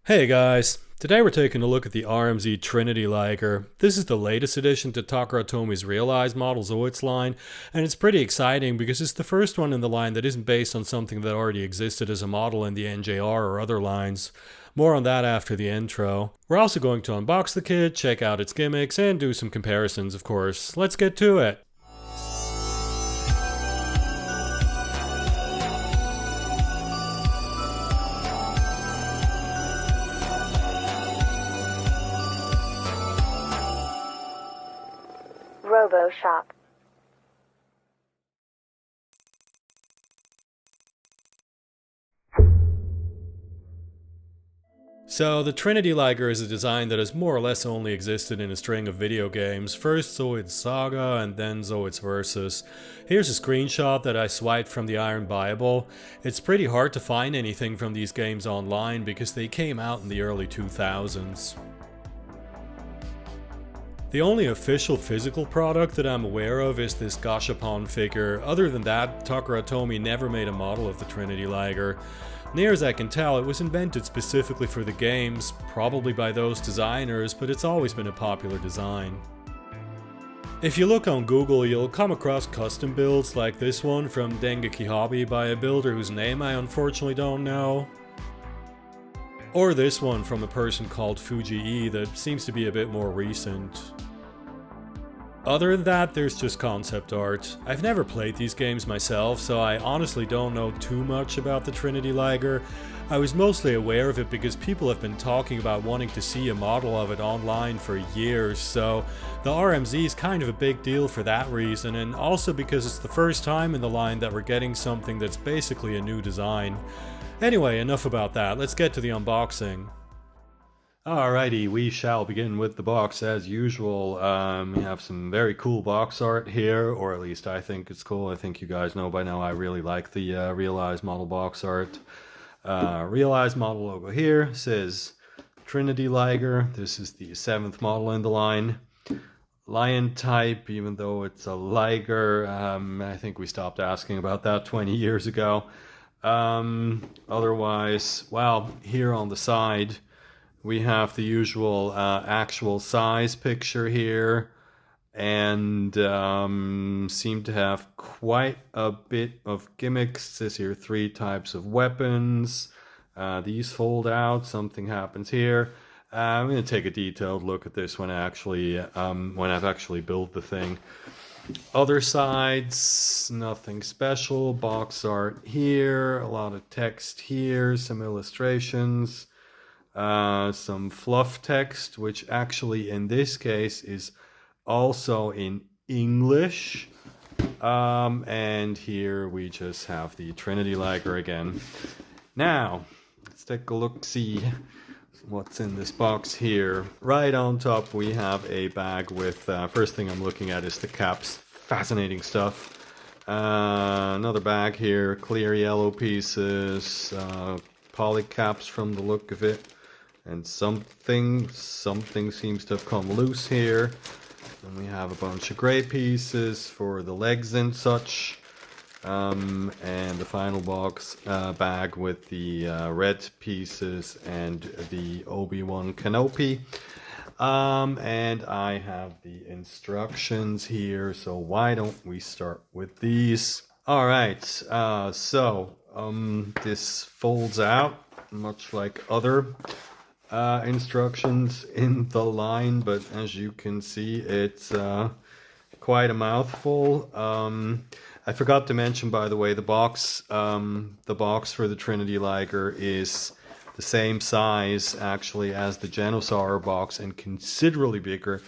Hey guys, today we're taking a look at the RMZ Trinity Liger. This is the latest addition to Takara Tomi's Realized Model Zoids line, and it's pretty exciting because it's the first one in the line that isn't based on something that already existed as a model in the NJR or other lines. More on that after the intro. We're also going to unbox the kit, check out its gimmicks, and do some comparisons, of course. Let's get to it! Robo Shop. So, the Trinity Liger is a design that has more or less only existed in a string of video games, first Zoids Saga and then Zoids Versus. Here's a screenshot that I swiped from the Iron Bible. It's pretty hard to find anything from these games online because they came out in the early 2000s. The only official physical product that I'm aware of is this Gashapon figure. Other than that, Takara Tomy never made a model of the Trinity Liger. Near as I can tell, it was invented specifically for the games, probably by those designers, but it's always been a popular design. If you look on Google, you'll come across custom builds like this one from Dengeki Hobby by a builder whose name I unfortunately don't know. Or this one from a person called Fuji E that seems to be a bit more recent. Other than that, there's just concept art. I've never played these games myself, so I honestly don't know too much about the Trinity Liger. I was mostly aware of it because people have been talking about wanting to see a model of it online for years, so the RMZ is kind of a big deal for that reason, and also because it's the first time in the line that we're getting something that's basically a new design. Anyway, enough about that, let's get to the unboxing. Alrighty, we shall begin with the box as usual. We have some very cool box art here, or at least I think it's cool. I think you guys know by now I really like the Realized model box art. Realized model logo here says Trinity Liger. This is the 7th model in the line. Lion type, even though it's a Liger. I think we stopped asking about that 20 years ago. Otherwise, well, here on the side, we have the usual actual size picture here, and seem to have quite a bit of gimmicks. It says here 3 types of weapons. These fold out, something happens here. I'm going to take a detailed look at this when I've actually built the thing. Other sides, nothing special. Box art here, a lot of text here, some illustrations. Some fluff text, which actually in this case is also in English. And here we just have the Trinity Liger again. Now, let's take a look, see what's in this box here. Right on top we have a bag with, first thing I'm looking at is the caps. Fascinating stuff. Another bag here, clear yellow pieces, poly caps from the look of it. And something seems to have come loose here. And we have a bunch of gray pieces for the legs and such. And the final box bag with the red pieces and the Obi-Wan Kenobi. And I have the instructions here, so why don't we start with these? Alright, so this folds out, much like other instructions in the line, but as you can see, it's quite a mouthful. I forgot to mention, by the way, the box for the Trinity Liger is the same size actually as the Genosaur box and considerably bigger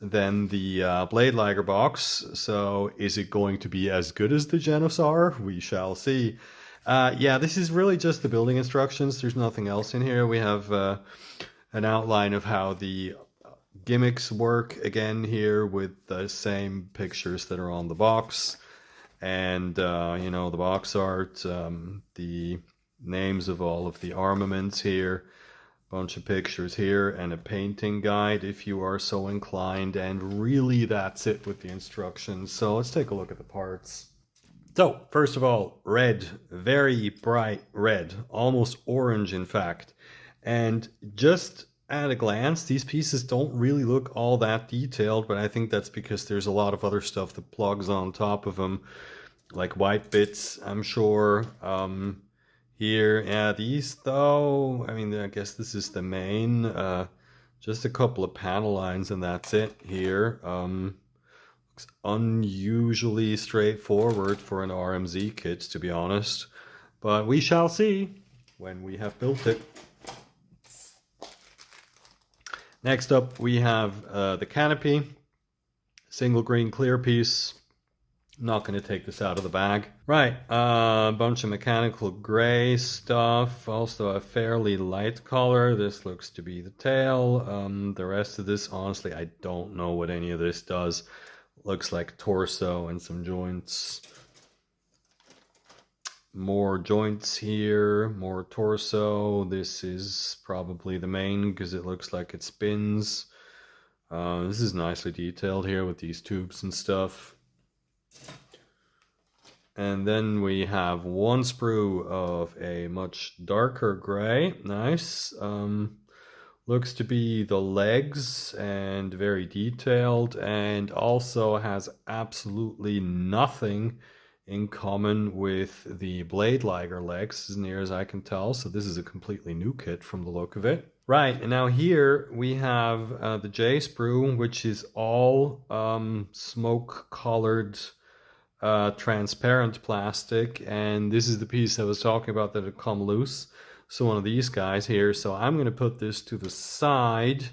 than the Blade Liger box. So is it going to be as good as the Genosaur? We shall see. Yeah, this is really just the building instructions. There's nothing else in here. We have an outline of how the gimmicks work again here with the same pictures that are on the box. And, the box art, the names of all of the armaments here, bunch of pictures here, and a painting guide if you are so inclined. And really, that's it with the instructions. So let's take a look at the parts. So, first of all, red, very bright red, almost orange in fact. And just at a glance, these pieces don't really look all that detailed, but I think that's because there's a lot of other stuff that plugs on top of them, like white bits, I'm sure. Here, yeah, these though, I mean, I guess this is the main, just a couple of panel lines and that's it here. Looks unusually straightforward for an RMZ kit, to be honest, but we shall see when we have built it. Next up, we have the canopy, single green clear piece. I'm not going to take this out of the bag. Right, a bunch of mechanical gray stuff, also a fairly light color. This looks to be the tail. The rest of this, honestly, I don't know what any of this does. Looks like torso and some joints. More joints here, more torso. This is probably the main because it looks like it spins. This is nicely detailed here with these tubes and stuff. And then we have one sprue of a much darker gray. Nice. Looks to be the legs and very detailed, and also has absolutely nothing in common with the Blade Liger legs, as near as I can tell. So this is a completely new kit from the look of it. Right, and now here we have the J sprue, which is all smoke-colored transparent plastic, and this is the piece I was talking about that had come loose. So one of these guys here. So I'm going to put this to the side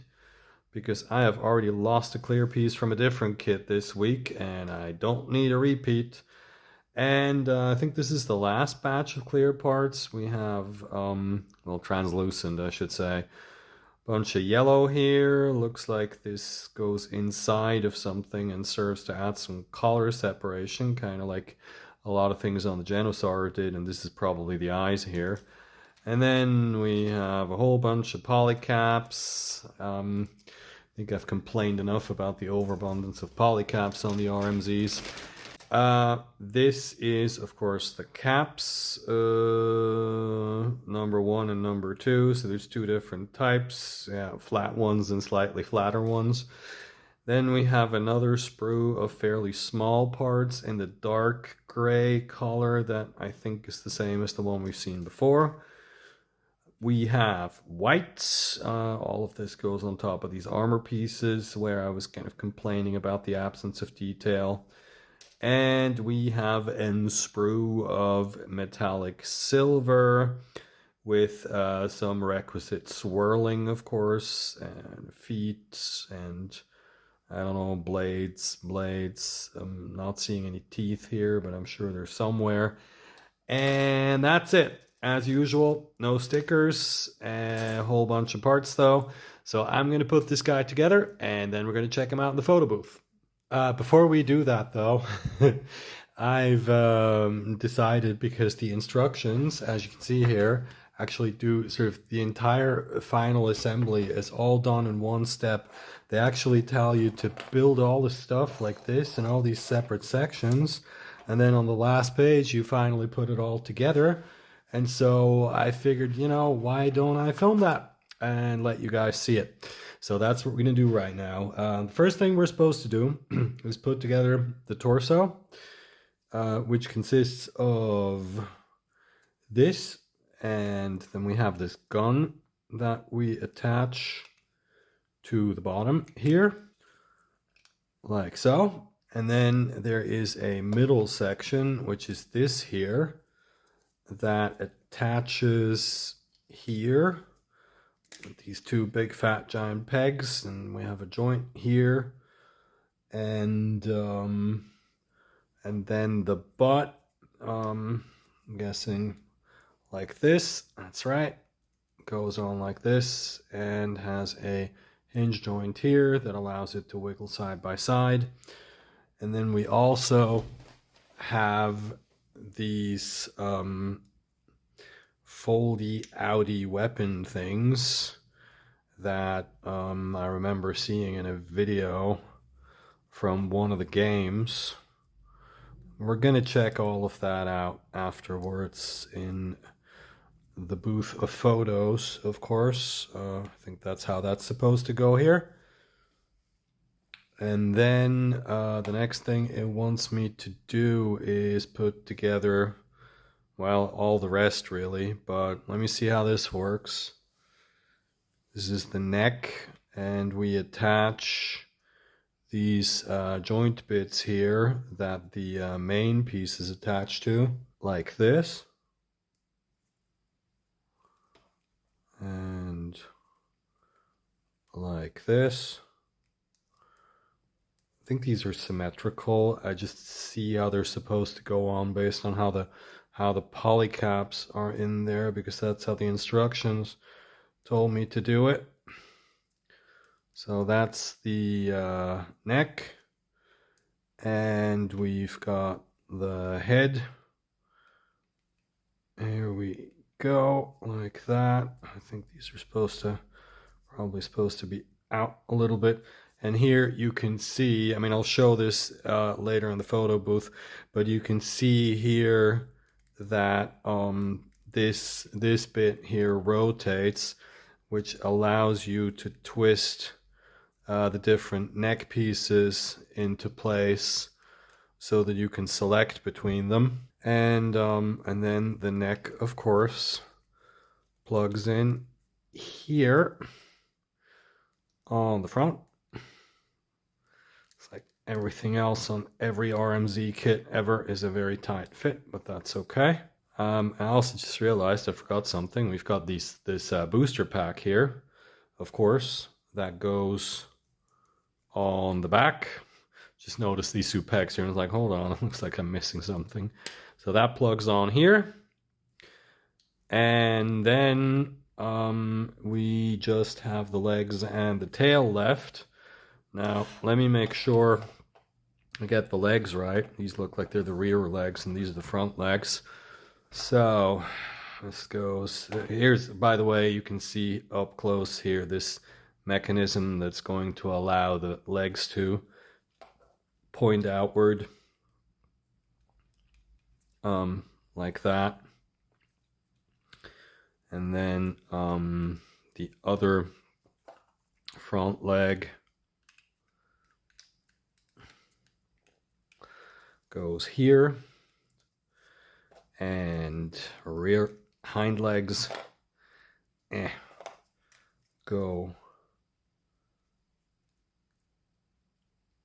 because I have already lost a clear piece from a different kit this week, and I don't need a repeat. And I think this is the last batch of clear parts. We have, well, translucent, I should say. Bunch of yellow here. Looks like this goes inside of something and serves to add some color separation, kind of like a lot of things on the Genosaur did, and this is probably the eyes here. And then we have a whole bunch of polycaps. I think I've complained enough about the overabundance of polycaps on the RMZs. This is, of course, the caps, number 1 and number 2. So there's 2 different types, yeah, flat ones and slightly flatter ones. Then we have another sprue of fairly small parts in the dark gray color that I think is the same as the one we've seen before. We have white. All of this goes on top of these armor pieces where I was kind of complaining about the absence of detail. And we have an sprue of metallic silver with some requisite swirling, of course, and feet, and I don't know, blades. I'm not seeing any teeth here, but I'm sure they're somewhere. And that's it. As usual, no stickers, a whole bunch of parts though. So I'm going to put this guy together, and then we're going to check him out in the photo booth. Before we do that, though, I've decided, because the instructions, as you can see here, actually do sort of the entire final assembly is all done in one step. They actually tell you to build all the stuff like this in all these separate sections, and then on the last page you finally put it all together. And so I figured, you know, why don't I film that and let you guys see it? So that's what we're going to do right now. The first thing we're supposed to do is put together the torso, which consists of this, and then we have this gun that we attach to the bottom here, like so. And then there is a middle section, which is this here, that attaches here. These 2 big fat giant pegs, and we have a joint here, and then the butt, I'm guessing like this, that's right, goes on like this and has a hinge joint here that allows it to wiggle side by side. And then we also have these foldy outy weapon things that I remember seeing in a video from one of the games. We're gonna check all of that out afterwards in the booth of photos, of course. I think that's how that's supposed to go here. And then the next thing it wants me to do is put together, well, all the rest really, but let me see how this works. This is the neck, and we attach these joint bits here that the main piece is attached to, like this. And like this. I think these are symmetrical. I just see how they're supposed to go on based on how the polycaps are in there, because that's how the instructions told me to do it. So that's the neck, and we've got the head. Here we go, like that. I think these are probably supposed to be out a little bit. And here you can see, I mean, I'll show this later in the photo booth, but you can see here that this bit here rotates, which allows you to twist the different neck pieces into place so that you can select between them. And then the neck, of course, plugs in here on the front. It's like everything else on every RMZ kit ever is a very tight fit, but that's okay. I also just realized I forgot something. We've got this booster pack here, of course, that goes on the back. Just notice these two pegs here, and I was like, hold on, it looks like I'm missing something. So that plugs on here. And then we just have the legs and the tail left. Now, let me make sure I get the legs right. These look like they're the rear legs, and these are the front legs. So this goes, here's, by the way, you can see up close here, this mechanism that's going to allow the legs to point outward, like that. And then the other front leg goes here, and rear hind legs go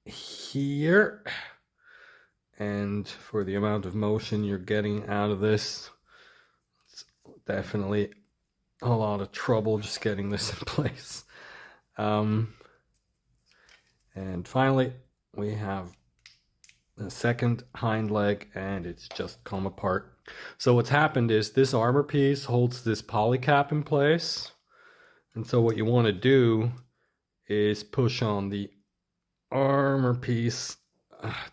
here. And for the amount of motion you're getting out of this, it's definitely a lot of trouble just getting this in place. And finally, we have the second hind leg, and it's just come apart. So what's happened is this armor piece holds this polycap in place. And so what you want to do is push on the armor piece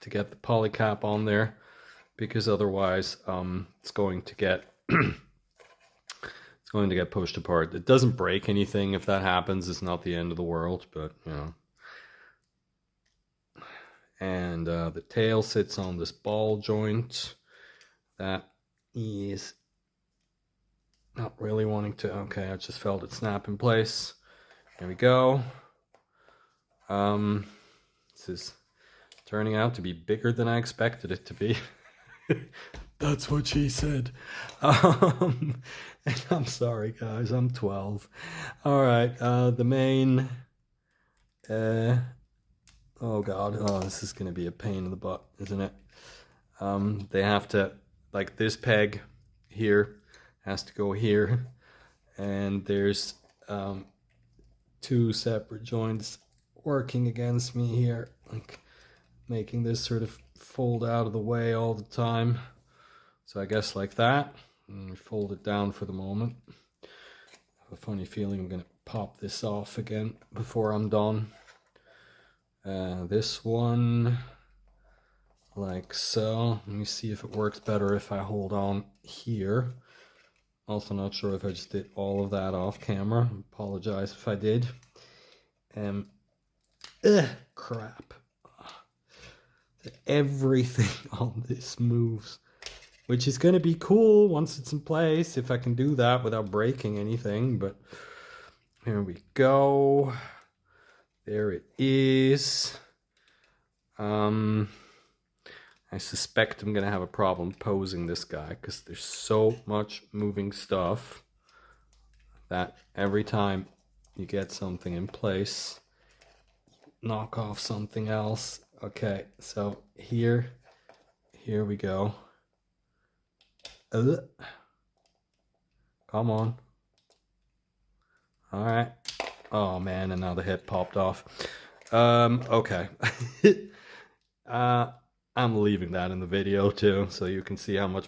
to get the polycap on there, because otherwise it's going to get it's going to get pushed apart. It doesn't break anything. If that happens, it's not the end of the world, but you know. And the tail sits on this ball joint that is not really wanting to. Okay, I just felt it snap in place. There we go. This is turning out to be bigger than I expected it to be. That's what she said. And I'm sorry, guys. I'm 12. All right. The main. Oh God. Oh, this is going to be a pain in the butt, isn't it? They have to, like, this peg here has to go here, and there's two separate joints working against me here, like making this sort of fold out of the way all the time. So I guess like that, and fold it down for the moment. I have a funny feeling I'm going to pop this off again before I'm done. This one, like so. Let me see if it works better if I hold on here. Also not sure if I just did all of that off camera. Apologize if I did. Crap. Everything on this moves. which is going to be cool once it's in place, if I can do that without breaking anything. But here we go. There it is. I suspect I'm going to have a problem posing this guy because there's so much moving stuff that every time you get something in place, knock off something else. Okay, so here we go. Come on. All right. Oh man, and now the head popped off. Okay. I'm leaving that in the video too, so you can see how much.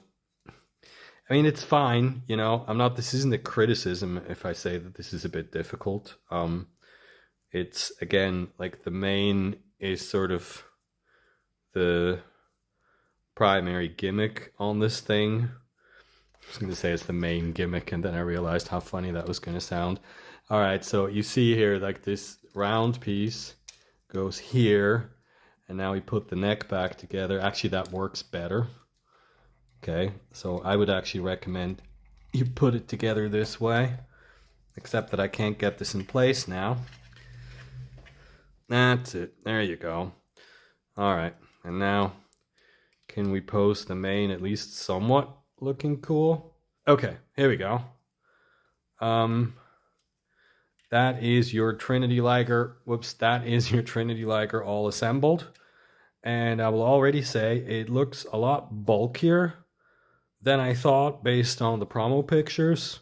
I mean, it's fine, you know. This isn't a criticism if I say that this is a bit difficult. It's again like the main is sort of the primary gimmick on this thing. I was going to say it's the main gimmick, and then I realized how funny that was going to sound. All right, so you see here, like this round piece goes here, and now we put the neck back together. Actually, that works better. Okay, so I would actually recommend you put it together this way, except that I can't get this in place now. That's it. There you go. All right, and now can we pose the mane at least somewhat looking cool? Okay, here we go. That is your Trinity Liger. Whoops, that is your Trinity Liger all assembled. And I will already say it looks a lot bulkier than I thought based on the promo pictures,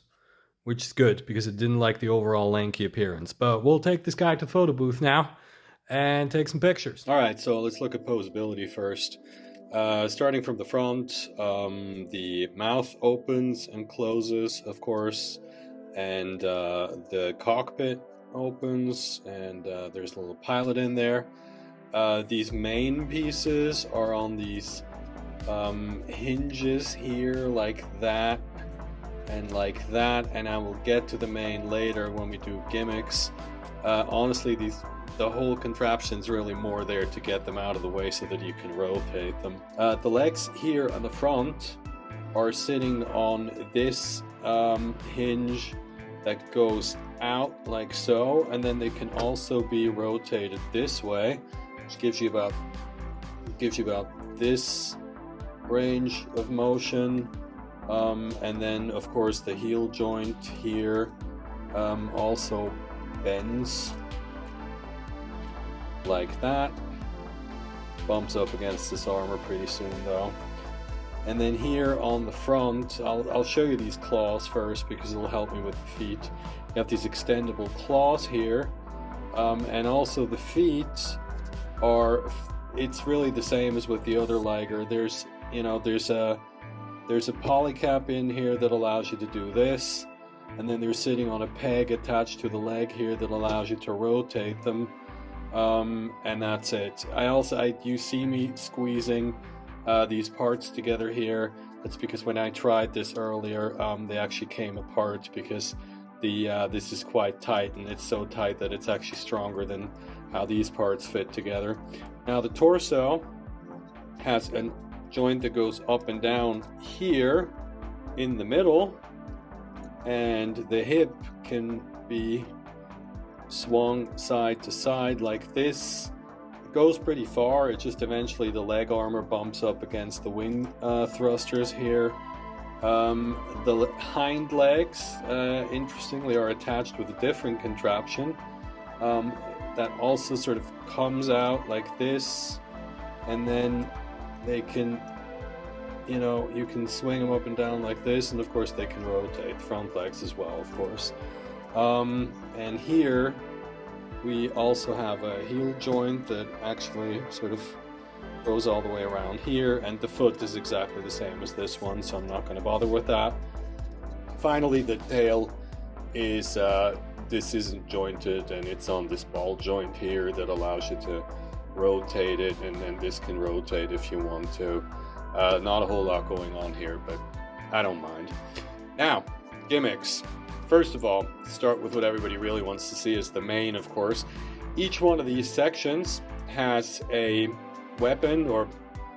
which is good because it didn't like the overall lanky appearance. But we'll take this guy to the photo booth now and take some pictures. All right, so let's look at posability first. Starting from the front, the mouth opens and closes, of course, and the cockpit opens, and there's a little pilot in there. These main pieces are on these hinges here, like that, and like that, and I will get to the main later when we do gimmicks. Honestly, the whole contraption's really more there to get them out of the way so that you can rotate them. The legs here on the front are sitting on this hinge that goes out like so, and then they can also be rotated this way, which gives you about this range of motion. And then of course the heel joint here also bends like that. Bumps up against this armor pretty soon though. And then here on the front, I'll show you these claws first because it'll help me with the feet. You have these extendable claws here, and also the feet are, it's really the same as with the other Liger. There's a polycap in here that allows you to do this, and then they're sitting on a peg attached to the leg here that allows you to rotate them, and that's it. You see me squeezing these parts together here. That's because when I tried this earlier, they actually came apart because this is quite tight, and it's so tight that it's actually stronger than how these parts fit together. Now the torso has a joint that goes up and down here in the middle, and the hip can be swung side to side like this. It goes pretty far. It just eventually the leg armor bumps up against the wing thrusters here. The hind legs, interestingly, are attached with a different contraption that also sort of comes out like this, and then they can, you can swing them up and down like this, and of course they can rotate front legs as well, of course. And here we also have a heel joint that actually sort of goes all the way around here, and the foot is exactly the same as this one, so I'm not going to bother with that. Finally, the tail is this isn't jointed, and it's on this ball joint here that allows you to rotate it, and then this can rotate if you want to. Not a whole lot going on here, but I don't mind. Now, gimmicks. First of all, start with what everybody really wants to see is the mane, of course. Each one of these sections has a weapon, or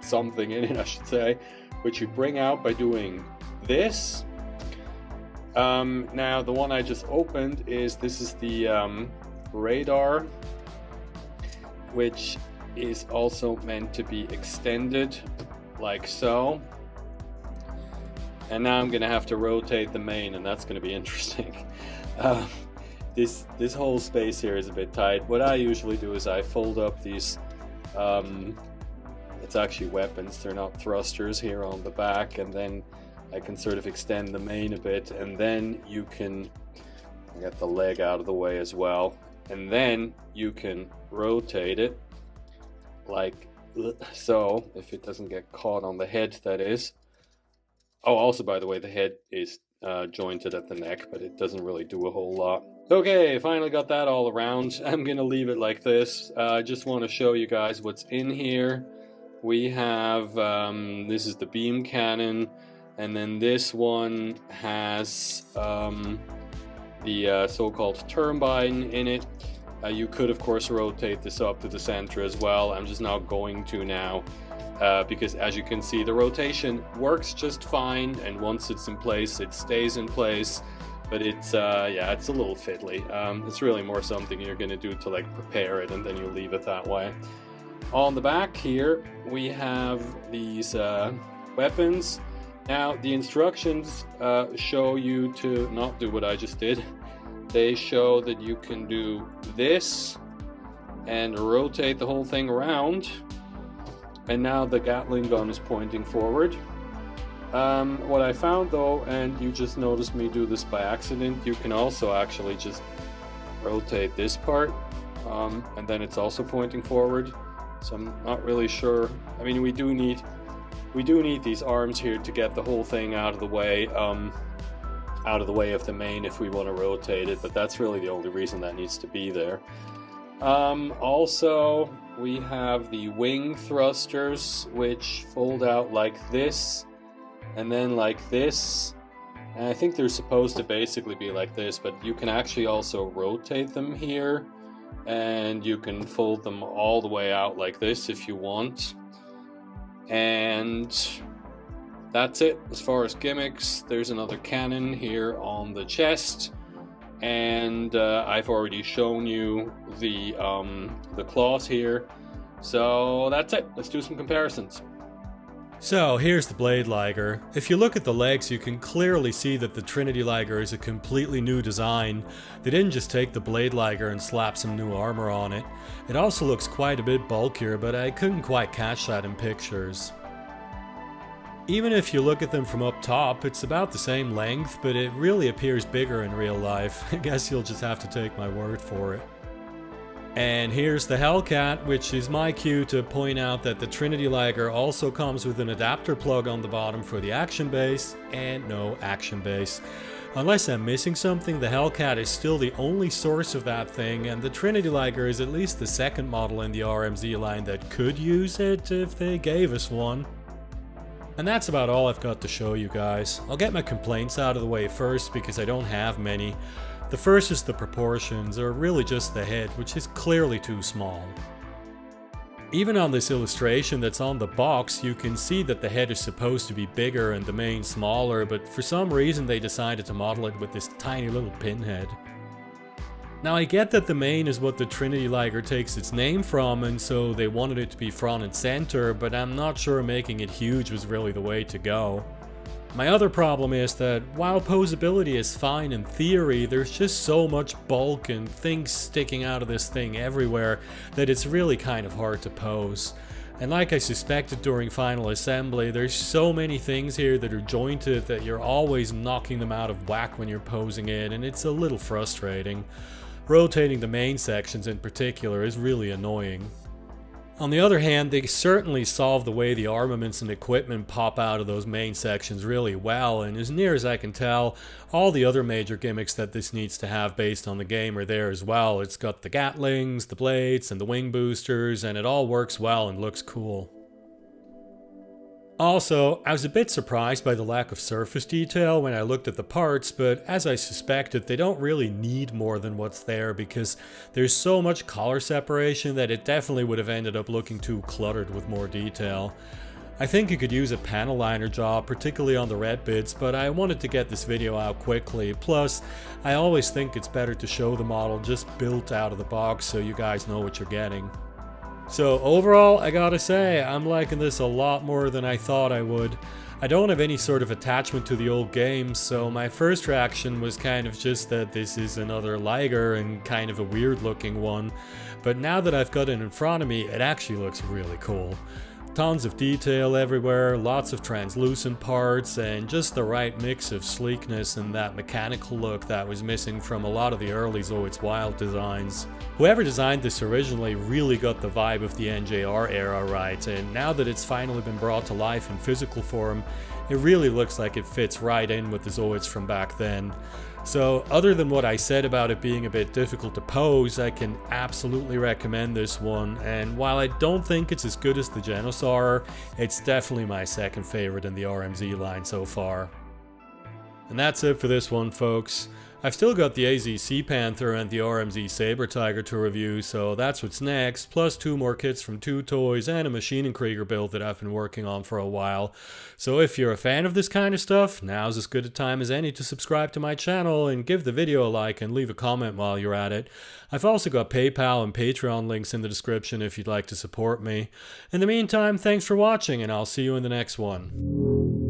something in it, I should say, which you bring out by doing this. Now the one I just opened is the radar, which is also meant to be extended like so. And now I'm gonna have to rotate the main, and that's gonna be interesting. This whole space here is a bit tight. What I usually do is I fold up these, it's actually weapons, they're not thrusters, here on the back, and then I can sort of extend the main a bit, and then you can get the leg out of the way as well, and then you can rotate it like so, if it doesn't get caught on the head, that is. Oh, also, by the way, the head is jointed at the neck, but it doesn't really do a whole lot. Okay, finally got that all around. I'm gonna leave it like this. I just want to show you guys what's in here. We have, this is the beam cannon, and then this one has the so-called turbine in it. You could, of course, rotate this up to the center as well. I'm just not going to now, because as you can see, the rotation works just fine, and once it's in place, it stays in place. But it's, yeah, it's a little fiddly. It's really more something you're going to do to like prepare it, and then you leave it that way. On the back here, we have these weapons. Now, the instructions show you to not do what I just did. They show that you can do this and rotate the whole thing around. And now the Gatling gun is pointing forward. What I found though, and you just noticed me do this by accident, you can also actually just rotate this part, and then it's also pointing forward. So I'm not really sure. I mean, we do need these arms here to get the whole thing out of the way of the main if we want to rotate it, but that's really the only reason that needs to be there. Also, we have the wing thrusters, which fold out like this, and then like this. And I think they're supposed to basically be like this, but you can actually also rotate them here, and you can fold them all the way out like this if you want. And that's it as far as gimmicks. There's another cannon here on the chest, and I've already shown you the claws here. So that's it. Let's do some comparisons. So here's the Blade Liger. If you look at the legs, you can clearly see that the Trinity Liger is a completely new design. They didn't just take the Blade Liger and slap some new armor on it. It also looks quite a bit bulkier, but I couldn't quite catch that in pictures. Even if you look at them from up top, it's about the same length, but it really appears bigger in real life. I guess you'll just have to take my word for it. And here's the Hellcat, which is my cue to point out that the Trinity Liger also comes with an adapter plug on the bottom for the action base, and no action base. Unless I'm missing something, the Hellcat is still the only source of that thing, and the Trinity Liger is at least the second model in the RMZ line that could use it if they gave us one. And that's about all I've got to show you guys. I'll get my complaints out of the way first because I don't have many. The first is the proportions, or really just the head, which is clearly too small. Even on this illustration that's on the box, you can see that the head is supposed to be bigger and the mane smaller, but for some reason they decided to model it with this tiny little pinhead. Now I get that the mane is what the Trinity Liger takes its name from, and so they wanted it to be front and center, but I'm not sure making it huge was really the way to go. My other problem is that while posability is fine in theory, there's just so much bulk and things sticking out of this thing everywhere that it's really kind of hard to pose. And like I suspected during final assembly, there's so many things here that are jointed that you're always knocking them out of whack when you're posing it, and it's a little frustrating. Rotating the main sections in particular is really annoying. On the other hand, they certainly solve the way the armaments and equipment pop out of those main sections really well, and as near as I can tell, all the other major gimmicks that this needs to have based on the game are there as well. It's got the Gatlings, the blades, and the wing boosters, and it all works well and looks cool. Also, I was a bit surprised by the lack of surface detail when I looked at the parts, but as I suspected, they don't really need more than what's there because there's so much color separation that it definitely would have ended up looking too cluttered with more detail. I think you could use a panel liner job, particularly on the red bits, but I wanted to get this video out quickly. Plus, I always think it's better to show the model just built out of the box so you guys know what you're getting. So overall, I gotta say, I'm liking this a lot more than I thought I would. I don't have any sort of attachment to the old games, so my first reaction was kind of just that this is another Liger and kind of a weird looking one. But now that I've got it in front of me, it actually looks really cool. Tons of detail everywhere, lots of translucent parts, and just the right mix of sleekness and that mechanical look that was missing from a lot of the early Zoids Wild designs. Whoever designed this originally really got the vibe of the NJR era right, and now that it's finally been brought to life in physical form, it really looks like it fits right in with the Zoids from back then. So other than what I said about it being a bit difficult to pose, I can absolutely recommend this one, and while I don't think it's as good as the Genosaur, it's definitely my second favorite in the RMZ line so far. And that's it for this one, folks. I've still got the AZ Sea Panther and the RMZ Saber Tiger to review, so that's what's next, plus 2 more kits from 2 Toys and a Maschinen Krieger build that I've been working on for a while. So if you're a fan of this kind of stuff, now's as good a time as any to subscribe to my channel and give the video a like and leave a comment while you're at it. I've also got PayPal and Patreon links in the description if you'd like to support me. In the meantime, thanks for watching, and I'll see you in the next one.